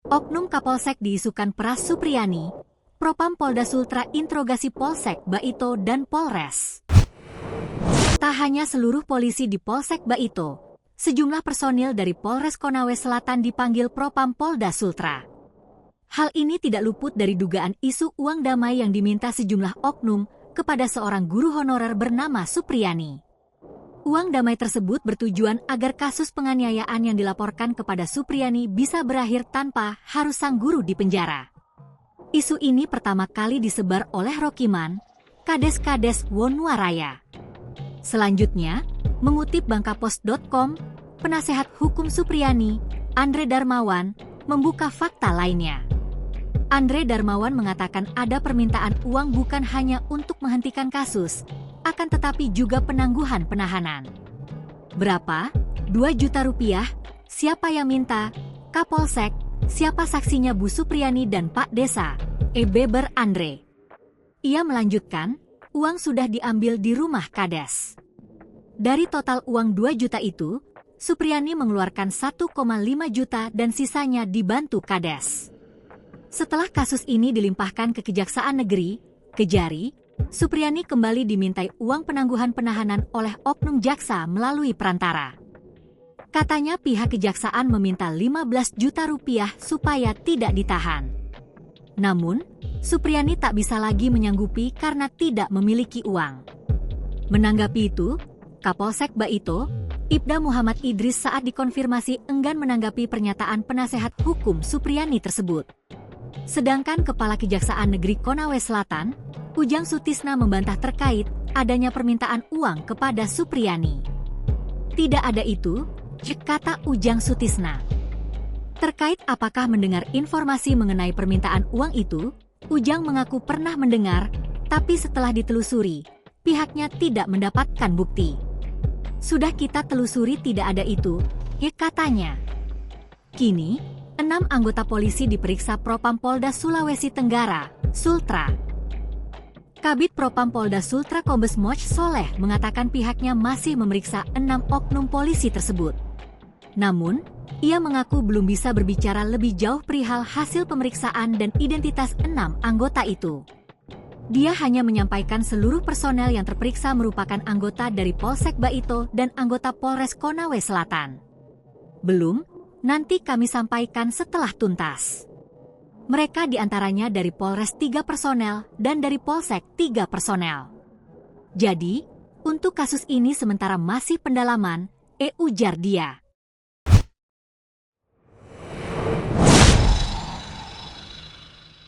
Oknum Kapolsek diisukan Pras Supriyani, Propam Polda Sultra interogasi Polsek Baito dan Polres. Tak hanya seluruh polisi di Polsek Baito, sejumlah personil dari Polres Konawe Selatan dipanggil Propam Polda Sultra. Hal ini tidak luput dari dugaan isu uang damai yang diminta sejumlah oknum kepada seorang guru honorer bernama Supriyani. Uang damai tersebut bertujuan agar kasus penganiayaan yang dilaporkan kepada Supriyani bisa berakhir tanpa harus sang guru dipenjara. Isu ini pertama kali disebar oleh Rokiman, Kades Wonuaraya. Selanjutnya, mengutip bangkapos.com, penasehat hukum Supriyani, Andre Darmawan, membuka fakta lainnya. Andre Darmawan mengatakan ada permintaan uang bukan hanya untuk menghentikan kasus, akan tetapi juga penangguhan penahanan. Berapa? 2 juta rupiah? Siapa yang minta? Kapolsek? Siapa saksinya Bu Supriyani dan Pak Desa? Beber Andre. Ia melanjutkan, uang sudah diambil di rumah Kades. Dari total uang 2 juta itu, Supriyani mengeluarkan 1,5 juta dan sisanya dibantu Kades. Setelah kasus ini dilimpahkan ke Kejaksaan Negeri, Kejari, Supriyani kembali dimintai uang penangguhan penahanan oleh oknum jaksa melalui perantara. Katanya pihak kejaksaan meminta 15 juta rupiah supaya tidak ditahan. Namun, Supriyani tak bisa lagi menyanggupi karena tidak memiliki uang. Menanggapi itu, Kapolsek Baito, Ibda Muhammad Idris saat dikonfirmasi enggan menanggapi pernyataan penasehat hukum Supriyani tersebut. Sedangkan Kepala Kejaksaan Negeri Konawe Selatan, Ujang Sutisna membantah terkait adanya permintaan uang kepada Supriyani. Tidak ada itu, kata Ujang Sutisna. Terkait apakah mendengar informasi mengenai permintaan uang itu, Ujang mengaku pernah mendengar, tapi setelah ditelusuri, pihaknya tidak mendapatkan bukti. Sudah kita telusuri tidak ada itu, katanya. Kini, 6 anggota polisi diperiksa Propam Polda Sulawesi Tenggara, Sultra. Kabid Propam Polda Sultra Kombes Moch Soleh mengatakan pihaknya masih memeriksa 6 oknum polisi tersebut. Namun, ia mengaku belum bisa berbicara lebih jauh perihal hasil pemeriksaan dan identitas 6 anggota itu. Dia hanya menyampaikan seluruh personel yang terperiksa merupakan anggota dari Polsek Baito dan anggota Polres Konawe Selatan. Belum, nanti kami sampaikan setelah tuntas. Mereka diantaranya dari Polres 3 personel dan dari Polsek 3 personel. Jadi, untuk kasus ini sementara masih pendalaman, ujar dia.